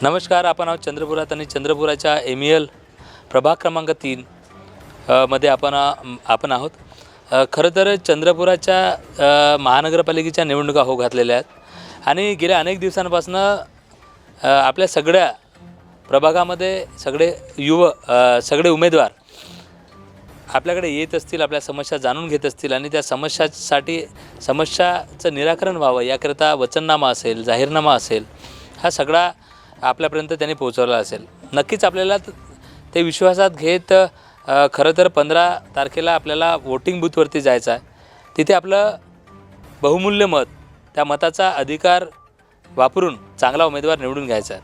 नमस्कार. आपण आहोत चंद्रपुरात आणि चंद्रपुराच्या MEL प्रभाग क्रमांक 3 मध्ये आपण आहोत. खरं तर चंद्रपुराच्या महानगरपालिकेच्या निवडणुका हो घातलेल्या आहेत आणि गेल्या अनेक दिवसांपासून आपल्या सगळ्या प्रभागामध्ये सगळे उमेदवार आपल्याकडे येत असतील, आपल्या समस्या जाणून घेत असतील आणि त्या समस्याचं निराकरण व्हावं याकरिता वचननामा असेल, जाहीरनामा असेल, हा सगळा आपल्यापर्यंत त्यांनी पोहोचवला असेल. नक्कीच आपल्याला ते विश्वासात घेत खरं तर 15 तारखेला आपल्याला वोटिंग बूथवरती जायचं आहे. तिथे आपलं बहुमूल्य मत, त्या मताचा अधिकार वापरून चांगला उमेदवार निवडून घ्यायचा आहे.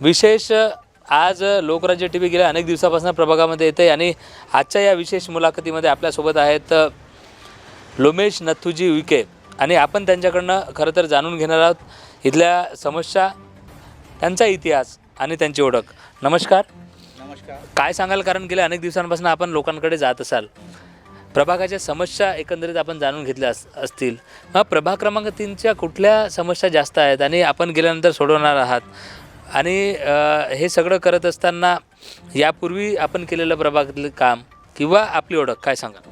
विशेष आज लोकराज्य TV गेल्या अनेक दिवसापासून प्रभागामध्ये येते आणि आजच्या या विशेष मुलाखतीमध्ये आपल्यासोबत आहेत लोमेश नथुजी उईके आणि आपण त्यांच्याकडनं खरं तर जाणून घेणार आहोत इथल्या समस्या, त्यांचा इतिहास आणि त्यांची ओळख. नमस्कार. नमस्कार. काय सांगाल, कारण गेल्या अनेक दिवसांपासून आपण लोकांकडे जात असाल, प्रभागाच्या समस्या एकंदरीत आपण जाणून घेतल्या असतील. मग प्रभाग क्रमांक 3च्या कुठल्या समस्या जास्त आहेत आणि आपण गेल्यानंतर सोडवणार आहात आणि हे सगळं करत असताना यापूर्वी आपण केलेलं प्रभागातलं काम किंवा आपली ओळख काय सांगाल?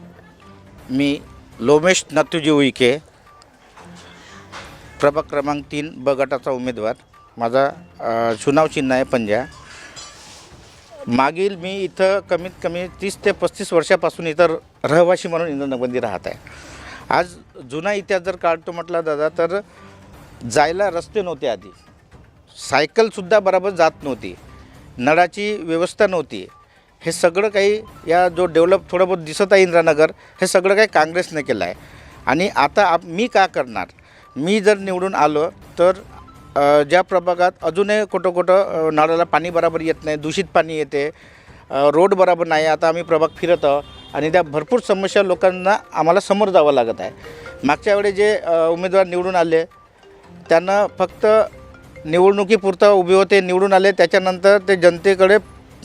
मी लोमेश नथुजी उईके, प्रभाग क्रमांक 3 ब गटाचा उमेदवार. माझा चुनाव चिन्ह आहे पंजा. मागील मी इथं कमीत कमी 30 ते 35 वर्षापासून इथं रहिवासी म्हणून इंद्रनगरमध्ये राहत आहे. आज जुना इतिहास जर काढतो म्हटलं दादा तर जायला रस्ते नव्हते. आधी सायकलसुद्धा बरोबर जात नव्हती, नळाची व्यवस्था नव्हती. हे सगळं काही या जो डेव्हलप थोडं बहुत दिसत आहे इंद्रानगर, हे सगळं काही काँग्रेसने केलं आहे. आणि आता मी का करणार, मी जर निवडून आलो तर ज्या प्रभागात अजूनही कुठं नळाला पाणी बरोबर येत नाही, दूषित पाणी येते, रोड बरोबर नाही. आता आम्ही प्रभाग फिरत आहोत आणि त्या भरपूर समस्या लोकांना आम्हाला समोर जावं लागत आहे. मागच्या वेळी जे उमेदवार निवडून आले त्यांना फक्त निवडणुकीपुरता उभे होते, निवडून आले, त्याच्यानंतर ते जनतेकडे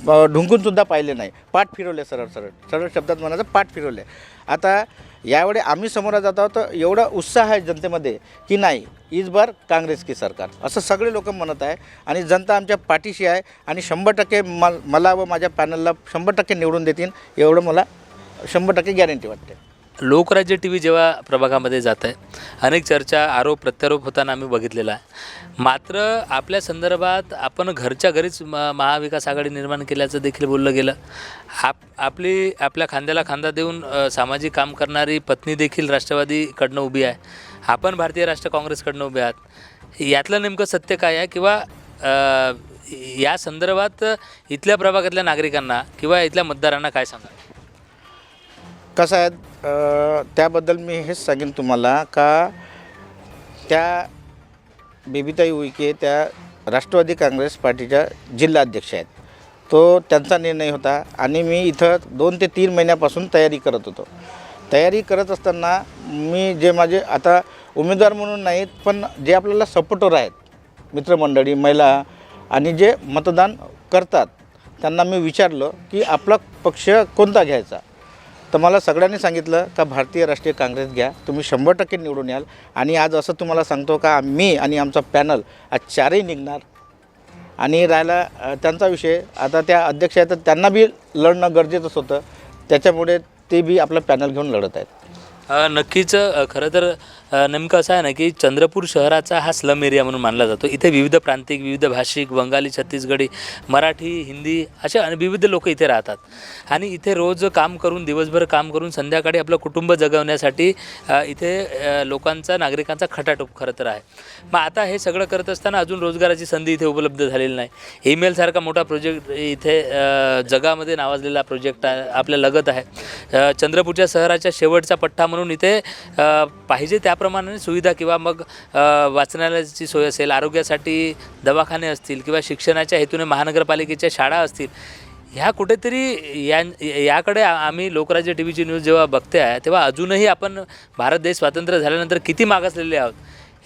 ढुंकूनसुद्धा पाहिले नाही, पाठ फिरवले, सरळ शब्दात म्हणायचं पाठ फिरवले. आता यावेळी आम्ही समोर जात आहोत तर एवढा उत्साह आहे जनतेमध्ये की नाही, इस बार काँग्रेस की सरकार, असं सगळे लोक म्हणत आहे आणि जनता आमच्या पाठीशी आहे आणि 100% मला व माझ्या पॅनलला 100% निवडून देतील, एवढं मला 100% गॅरंटी वाटते. लोकराज्य TV जेव्हा प्रभागामध्ये जात आहे, अनेक चर्चा, आरोप प्रत्यारोप होताना आम्ही बघितलेला आहे. मात्र आपल्या संदर्भात आपण घरच्या घरीच महाविकास आघाडी निर्माण केल्याचं देखील बोललं गेलं. आपल्या खांद्याला खांदा देऊन सामाजिक काम करणारी पत्नी देखील राष्ट्रवादीकडनं उभी आहे, आपण भारतीय राष्ट्र काँग्रेसकडनं उभे आहात. यातलं नेमकं सत्य काय आहे किंवा या संदर्भात इथल्या प्रभागातल्या नागरिकांना किंवा इथल्या मतदारांना काय सांगा? कसं आहे, त्याबद्दल मी हेच सांगेन तुम्हाला का त्या बेबीताई उईके त्या राष्ट्रवादी काँग्रेस पार्टीच्या जिल्हा अध्यक्ष आहेत. तो त्यांचा निर्णय होता आणि मी इथं 2 ते 3 महिन्यापासून तयारी करत होतो. तयारी करत असताना मी जे माझे आता उमेदवार म्हणून नाहीत पण जे आपल्याला सपोर्टर आहेत, मित्रमंडळी, महिला आणि जे मतदान करतात, त्यांना मी विचारलं की आपला पक्ष कोणता घ्यायचा. तर मला सगळ्यांनी सांगितलं का भारतीय राष्ट्रीय काँग्रेस घ्या, तुम्ही 100% निवडून याल. आणि आज असं तुम्हाला सांगतो का मी आणि आमचा पॅनल आज 4ही निघणार. आणि राहिला त्यांचा विषय, आता त्या अध्यक्ष आहेत तर त्यांना बी लढणं गरजेचंच होतं, त्याच्यामुळे ते बी आपलं पॅनल घेऊन लढत आहेत. नक्कीच. खरं तर नेमकं असं आहे ना की चंद्रपूर शहराचा हा स्लम एरिया म्हणून मानला जातो. इथे विविध प्रांतिक, विविध भाषिक, बंगाली, छत्तीसगडी, मराठी, हिंदी असे विविध लोक इथे राहतात आणि इथे रोज काम करून, दिवसभर काम करून संध्याकाळी आपलं कुटुंब जगवण्यासाठी इथे लोकांचा, नागरिकांचा खटाटोप खरं तर आहे. मग आता हे सगळं करत असताना अजून रोजगाराची संधी इथे उपलब्ध झालेली नाही. MEL सारखा मोठा प्रोजेक्ट इथे जगामध्ये नावाजलेला प्रोजेक्ट आपल्या लगत आहे. चंद्रपूरच्या शहराच्या शेवटचा पट्टा म्हणून इथे पाहिजे त्याप्रमाणे सुविधा किंवा मग वाचनालयाची सोय असेल, आरोग्यासाठी दवाखाने असतील किंवा शिक्षणाच्या हेतूने महानगरपालिकेच्या शाळा असतील, ह्या कुठेतरी याकडे आम्ही लोकराज्य TVची न्यूज जेव्हा बघते आहे तेव्हा अजूनही आपण भारत देश स्वातंत्र्य झाल्यानंतर किती मागासलेले आहोत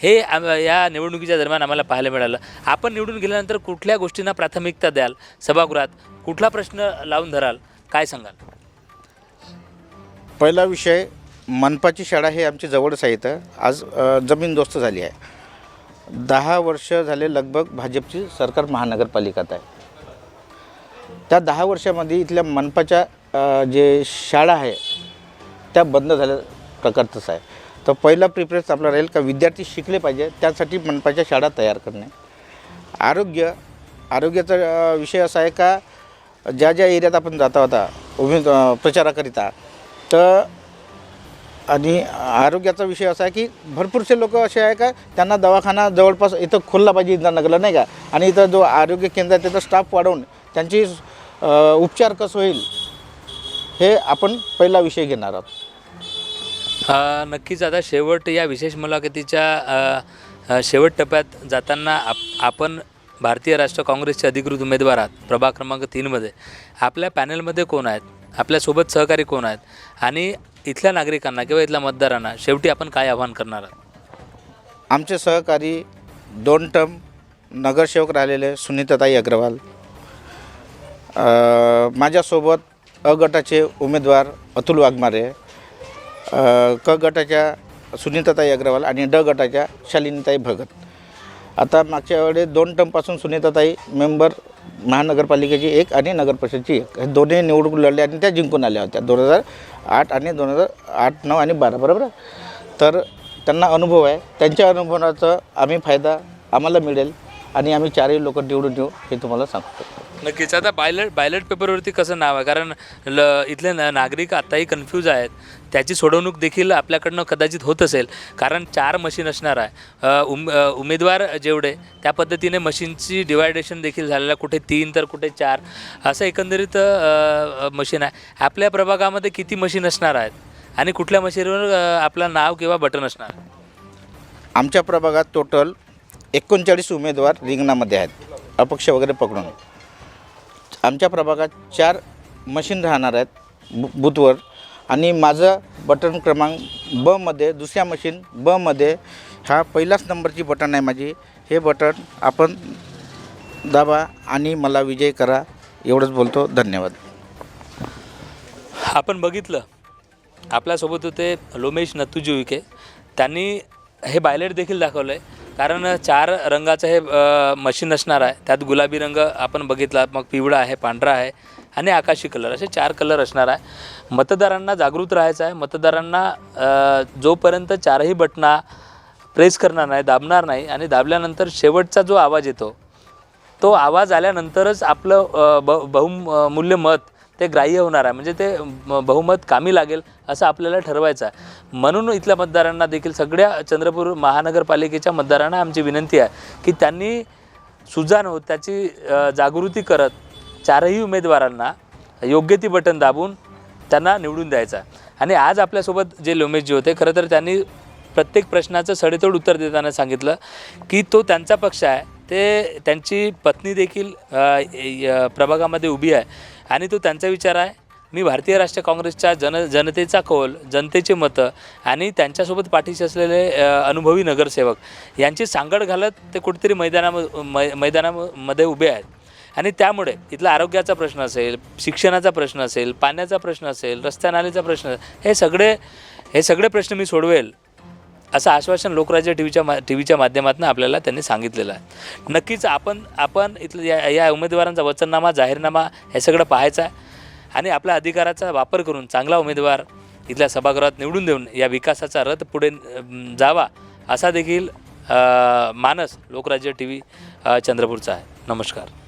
हे या निवडणुकीच्या दरम्यान आम्हाला पाहायला मिळालं. आपण निवडून गेल्यानंतर कुठल्या गोष्टींना प्राथमिकता द्याल, सभागृहात कुठला प्रश्न लावून धराल, काय सांगाल? पहिला विषय, मनपाची शाळा हे आमची जवळच आहे. इथं आज जमीनदोस्त झाली आहे. 10 वर्ष झाले लगभग भाजपची सरकार महानगरपालिकात आहे. त्या 10 वर्षामध्ये इथल्या मनपाच्या जे शाळा आहे त्या बंद झाल्या प्रकारचंच आहे. तर पहिला प्रिफरन्स आपला राहील का विद्यार्थी शिकले पाहिजे, त्यासाठी मनपाच्या शाळा तयार करणे. आरोग्याचा विषय असा आहे का ज्या एरियात आपण जाता होता प्रचाराकरिता, तर आणि आरोग्याचा विषय असा आहे की भरपूरसे लोक असे आहे का त्यांना दवाखाना जवळपास इथं खोलला पाहिजे इंद्रनगरला, नाही का. आणि इथं जो आरोग्य केंद्र आहे तिथं स्टाफ वाढवून त्यांची उपचार कसं होईल हे आपण पहिला विषय घेणार आहोत. नक्कीच आता शेवट या विशेष मुलाखतीच्या शेवट टप्प्यात जाताना आपण भारतीय राष्ट्र काँग्रेसचे अधिकृत उमेदवार आहात. प्रभाग क्रमांक 3मध्ये आपल्या पॅनलमध्ये कोण आहेत, आपल्यासोबत सहकारी कोण आहेत, आणि इथल्या नागरिकांना किंवा इथल्या मतदारांना शेवटी आपण काय आवाहन करणार आहात? आमचे सहकारी 2 टर्म नगरसेवक राहिलेले सुनीताताई अग्रवाल, माझ्यासोबत अ गटाचे उमेदवार अतुल वाघमारे, क गटाच्या सुनीताताई अग्रवाल आणि ड गटाच्या शालिनीताई भगत. आता मागच्या वेळेस 2 टर्मपासून सुनीताताई मेंबर महानगरपालिकेची 1 आणि नगरपरिषदची 1 हे दोन्ही निवडून लढले आणि त्या जिंकून आल्या होत्या 2008 आणि 2008, 9 आणि 12 बरोबर. तर त्यांना अनुभव आहे, त्यांच्या अनुभवाचा आम्ही फायदा आम्हाला मिळेल आणि आम्ही 4ही लोक निवडून येऊ हे तुम्हाला सांगतो. नक्कीच. आता बायलेट पेपरवरती कसं नाव आहे, कारण इथले नागरिक आत्ताही कन्फ्यूज आहेत. त्याची सोडवणूक देखील आपल्याकडनं कदाचित होत असेल, कारण 4 मशीन असणार आहे. उमेदवार जेवढे त्या पद्धतीने मशीनची डिवायडेशन देखील झालेलं आहे, कुठे 3 तर कुठे 4 असं एकंदरीत मशीन आहे. आपल्या प्रभागामध्ये किती मशीन असणार आहेत आणि कुठल्या मशीनवर आपलं नाव किंवा बटन असणार? आमच्या प्रभागात टोटल 39 उमेदवार रिंगणामध्ये आहेत, अपक्ष वगैरे पकडून. आमच्या प्रभागात 4 मशीन राहणार आहेत बूथवर, आणि माझं बटन क्रमांक बमध्ये, दुसऱ्या मशीन बमध्ये हा पहिलाच नंबरची बटन आहे माझी. हे बटन आपण दाबा आणि मला विजय करा, एवढंच बोलतो. धन्यवाद. आपण बघितलं आपल्यासोबत होते लोमेश नथुजी विखे. त्यांनी हे बायलेट देखील दाखवलं आहे, कारण 4 रंगाचं हे मशीन असणार आहे. त्यात गुलाबी रंग आपण बघितला, मग पिवळा आहे, पांढरा आहे आणि आकाशी कलर, असे 4 कलर असणार आहे. मतदारांना जागृत राहायचं आहे. मतदारांना जोपर्यंत 4ही बटना प्रेस करणार नाही, दाबणार नाही, आणि दाबल्यानंतर शेवटचा जो आवाज येतो तो आवाज आल्यानंतरच आपलं बहुमूल्य मत ते ग्राह्य होणार आहे, म्हणजे ते बहुमत कामी लागेल असं आपल्याला ठरवायचं आहे. म्हणून इथल्या मतदारांना देखील, सगळ्या चंद्रपूर महानगरपालिकेच्या मतदारांना आमची विनंती आहे की त्यांनी सुजाण होत त्याची जागृती करत 4ही उमेदवारांना योग्य ती बटन दाबून त्यांना निवडून द्यायचं आहे. आणि आज आपल्यासोबत जे लोमेशजी होते, खरं तर त्यांनी प्रत्येक प्रश्नाचं सडेतोड उत्तर देताना सांगितलं की तो त्यांचा पक्ष आहे, ते त्यांची पत्नी देखील प्रभागामध्ये उभी आहे आणि तो त्यांचा विचार आहे. मी भारतीय राष्ट्रीय काँग्रेसच्या जनतेचा कौल, जनतेचे मतं आणि त्यांच्यासोबत पाठीशी असलेले अनुभवी नगरसेवक यांची सांगड घालत ते कुठेतरी मैदानामध्ये उभे आहेत. आणि त्यामुळे इथला आरोग्याचा प्रश्न असेल, शिक्षणाचा प्रश्न असेल, पाण्याचा प्रश्न असेल, रस्त्या नालीचा प्रश्न, हे सगळे प्रश्न मी सोडवेल असं आश्वासन लोकराज्य टीव्हीच्या माध्यमातून आपल्याला त्यांनी सांगितलेलं आहे. नक्कीच आपण इथलं या उमेदवारांचा वचननामा, जाहीरनामा हे सगळं पाहायचं आहे आणि आपल्या अधिकाराचा वापर करून चांगला उमेदवार इथल्या सभागृहात निवडून देऊन या विकासाचा रथ पुढे जावा असा देखील मानस लोकराज्य टीव्ही चंद्रपूरचा आहे. नमस्कार.